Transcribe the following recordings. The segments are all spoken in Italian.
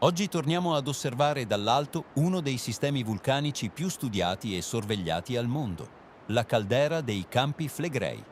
Oggi torniamo ad osservare dall'alto uno dei sistemi vulcanici più studiati e sorvegliati al mondo, la caldera dei Campi Flegrei.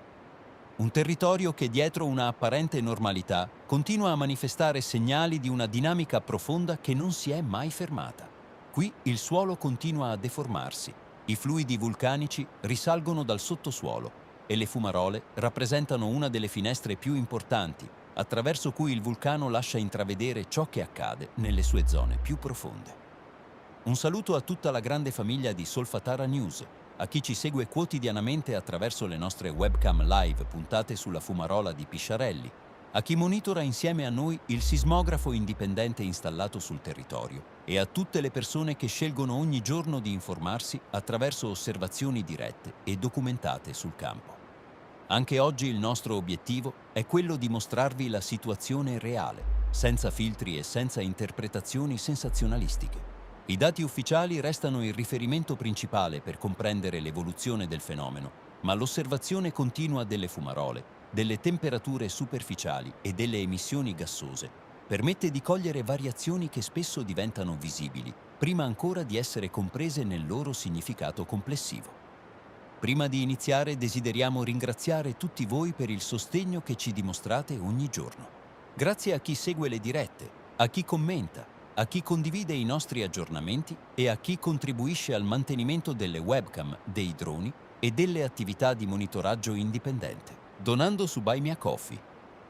Un territorio che dietro una apparente normalità continua a manifestare segnali di una dinamica profonda che non si è mai fermata. Qui il suolo continua a deformarsi, i fluidi vulcanici risalgono dal sottosuolo e le fumarole rappresentano una delle finestre più importanti attraverso cui il vulcano lascia intravedere ciò che accade nelle sue zone più profonde. Un saluto a tutta la grande famiglia di Solfatara News, a chi ci segue quotidianamente attraverso le nostre webcam live puntate sulla fumarola di Pisciarelli, a chi monitora insieme a noi il sismografo indipendente installato sul territorio e a tutte le persone che scelgono ogni giorno di informarsi attraverso osservazioni dirette e documentate sul campo. Anche oggi il nostro obiettivo è quello di mostrarvi la situazione reale, senza filtri e senza interpretazioni sensazionalistiche. I dati ufficiali restano il riferimento principale per comprendere l'evoluzione del fenomeno, ma l'osservazione continua delle fumarole, delle temperature superficiali e delle emissioni gassose permette di cogliere variazioni che spesso diventano visibili, prima ancora di essere comprese nel loro significato complessivo. Prima di iniziare desideriamo ringraziare tutti voi per il sostegno che ci dimostrate ogni giorno. Grazie a chi segue le dirette, a chi commenta, a chi condivide i nostri aggiornamenti e a chi contribuisce al mantenimento delle webcam, dei droni e delle attività di monitoraggio indipendente, donando su Buy Me a Coffee.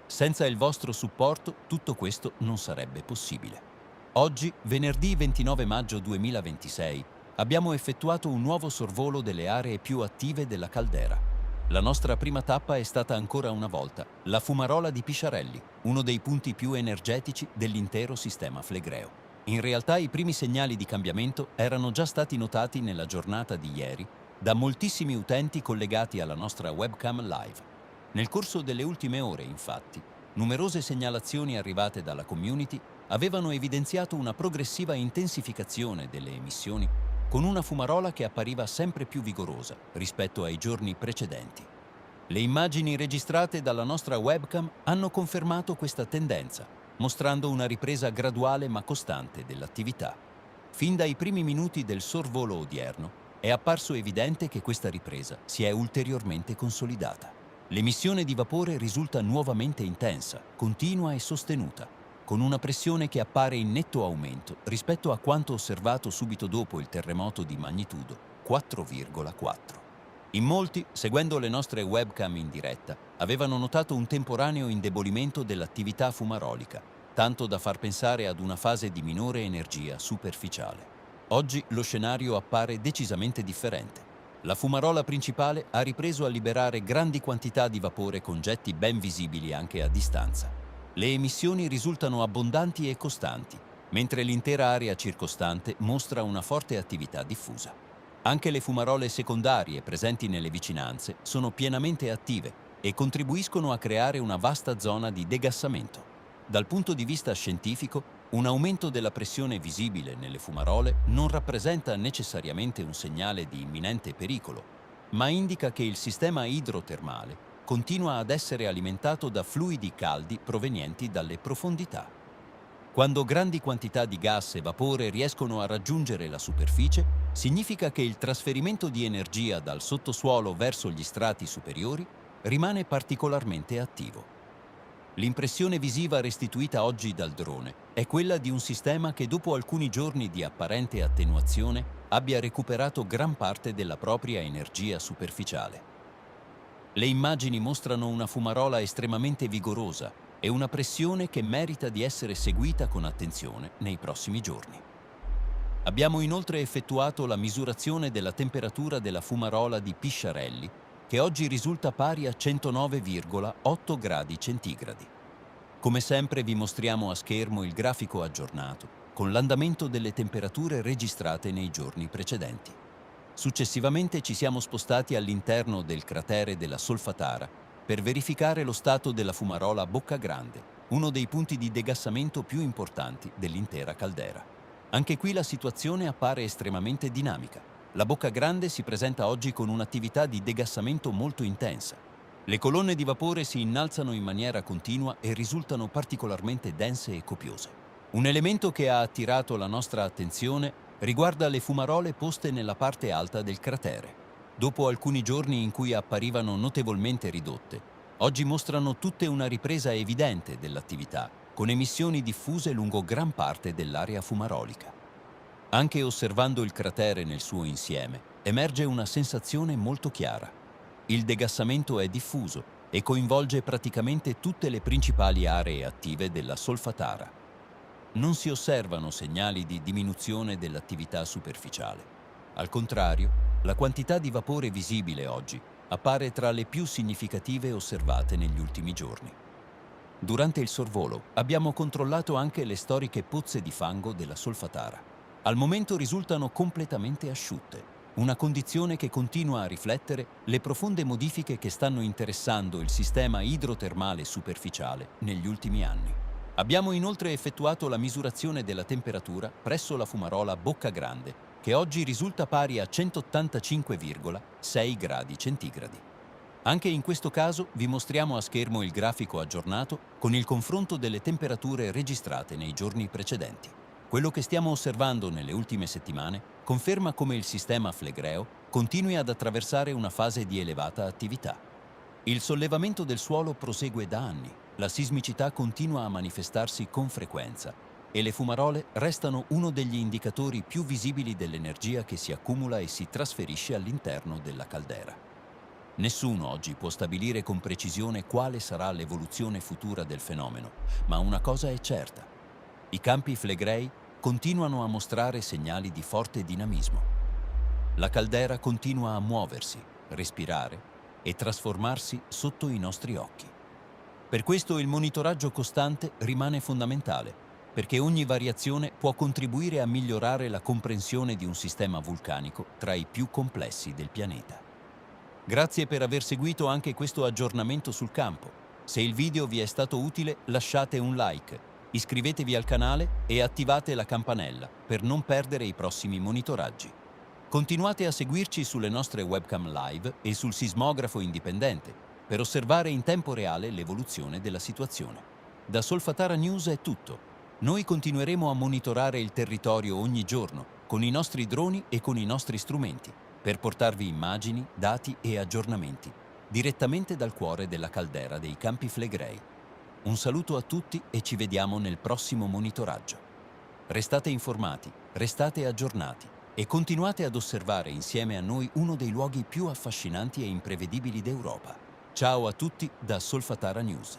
Senza il vostro supporto tutto questo non sarebbe possibile. Oggi, venerdì 29 maggio 2026, abbiamo effettuato un nuovo sorvolo delle aree più attive della caldera. La nostra prima tappa è stata ancora una volta la fumarola di Pisciarelli, uno dei punti più energetici dell'intero sistema flegreo. In realtà i primi segnali di cambiamento erano già stati notati nella giornata di ieri da moltissimi utenti collegati alla nostra webcam live. Nel corso delle ultime ore, infatti, numerose segnalazioni arrivate dalla community avevano evidenziato una progressiva intensificazione delle emissioni con una fumarola che appariva sempre più vigorosa rispetto ai giorni precedenti. Le immagini registrate dalla nostra webcam hanno confermato questa tendenza, mostrando una ripresa graduale ma costante dell'attività. Fin dai primi minuti del sorvolo odierno è apparso evidente che questa ripresa si è ulteriormente consolidata. L'emissione di vapore risulta nuovamente intensa, continua e sostenuta, con una pressione che appare in netto aumento rispetto a quanto osservato subito dopo il terremoto di magnitudo 4,4. In molti, seguendo le nostre webcam in diretta, avevano notato un temporaneo indebolimento dell'attività fumarolica, tanto da far pensare ad una fase di minore energia superficiale. Oggi lo scenario appare decisamente differente. La fumarola principale ha ripreso a liberare grandi quantità di vapore con getti ben visibili anche a distanza. Le emissioni risultano abbondanti e costanti, mentre l'intera area circostante mostra una forte attività diffusa. Anche le fumarole secondarie presenti nelle vicinanze sono pienamente attive e contribuiscono a creare una vasta zona di degassamento. Dal punto di vista scientifico, un aumento della pressione visibile nelle fumarole non rappresenta necessariamente un segnale di imminente pericolo, ma indica che il sistema idrotermale continua ad essere alimentato da fluidi caldi provenienti dalle profondità. Quando grandi quantità di gas e vapore riescono a raggiungere la superficie, significa che il trasferimento di energia dal sottosuolo verso gli strati superiori rimane particolarmente attivo. L'impressione visiva restituita oggi dal drone è quella di un sistema che dopo alcuni giorni di apparente attenuazione abbia recuperato gran parte della propria energia superficiale. Le immagini mostrano una fumarola estremamente vigorosa e una pressione che merita di essere seguita con attenzione nei prossimi giorni. Abbiamo inoltre effettuato la misurazione della temperatura della fumarola di Pisciarelli, che oggi risulta pari a 109,8 gradi centigradi. Come sempre vi mostriamo a schermo il grafico aggiornato, con l'andamento delle temperature registrate nei giorni precedenti. Successivamente ci siamo spostati all'interno del cratere della Solfatara per verificare lo stato della fumarola Bocca Grande, uno dei punti di degassamento più importanti dell'intera caldera. Anche qui la situazione appare estremamente dinamica. La Bocca Grande si presenta oggi con un'attività di degassamento molto intensa. Le colonne di vapore si innalzano in maniera continua e risultano particolarmente dense e copiose. Un elemento che ha attirato la nostra attenzione riguarda le fumarole poste nella parte alta del cratere. Dopo alcuni giorni in cui apparivano notevolmente ridotte, oggi mostrano tutte una ripresa evidente dell'attività, con emissioni diffuse lungo gran parte dell'area fumarolica. Anche osservando il cratere nel suo insieme, emerge una sensazione molto chiara. Il degassamento è diffuso e coinvolge praticamente tutte le principali aree attive della Solfatara. Non si osservano segnali di diminuzione dell'attività superficiale. Al contrario, la quantità di vapore visibile oggi appare tra le più significative osservate negli ultimi giorni. Durante il sorvolo abbiamo controllato anche le storiche pozze di fango della Solfatara. Al momento risultano completamente asciutte, una condizione che continua a riflettere le profonde modifiche che stanno interessando il sistema idrotermale superficiale negli ultimi anni. Abbiamo inoltre effettuato la misurazione della temperatura presso la fumarola Bocca Grande, che oggi risulta pari a 185,6 gradi centigradi. Anche in questo caso vi mostriamo a schermo il grafico aggiornato con il confronto delle temperature registrate nei giorni precedenti. Quello che stiamo osservando nelle ultime settimane conferma come il sistema flegreo continui ad attraversare una fase di elevata attività. Il sollevamento del suolo prosegue da anni, la sismicità continua a manifestarsi con frequenza e le fumarole restano uno degli indicatori più visibili dell'energia che si accumula e si trasferisce all'interno della caldera. Nessuno oggi può stabilire con precisione quale sarà l'evoluzione futura del fenomeno, ma una cosa è certa: i campi flegrei continuano a mostrare segnali di forte dinamismo. La caldera continua a muoversi, respirare e trasformarsi sotto i nostri occhi. Per questo il monitoraggio costante rimane fondamentale, perché ogni variazione può contribuire a migliorare la comprensione di un sistema vulcanico tra i più complessi del pianeta. Grazie per aver seguito anche questo aggiornamento sul campo. Se il video vi è stato utile, lasciate un like, iscrivetevi al canale e attivate la campanella per non perdere i prossimi monitoraggi. Continuate a seguirci sulle nostre webcam live e sul sismografo indipendente per osservare in tempo reale l'evoluzione della situazione. Da Solfatara News è tutto. Noi continueremo a monitorare il territorio ogni giorno con i nostri droni e con i nostri strumenti per portarvi immagini, dati e aggiornamenti direttamente dal cuore della caldera dei Campi Flegrei. Un saluto a tutti e ci vediamo nel prossimo monitoraggio. Restate informati, restate aggiornati e continuate ad osservare insieme a noi uno dei luoghi più affascinanti e imprevedibili d'Europa. Ciao a tutti da Solfatara News.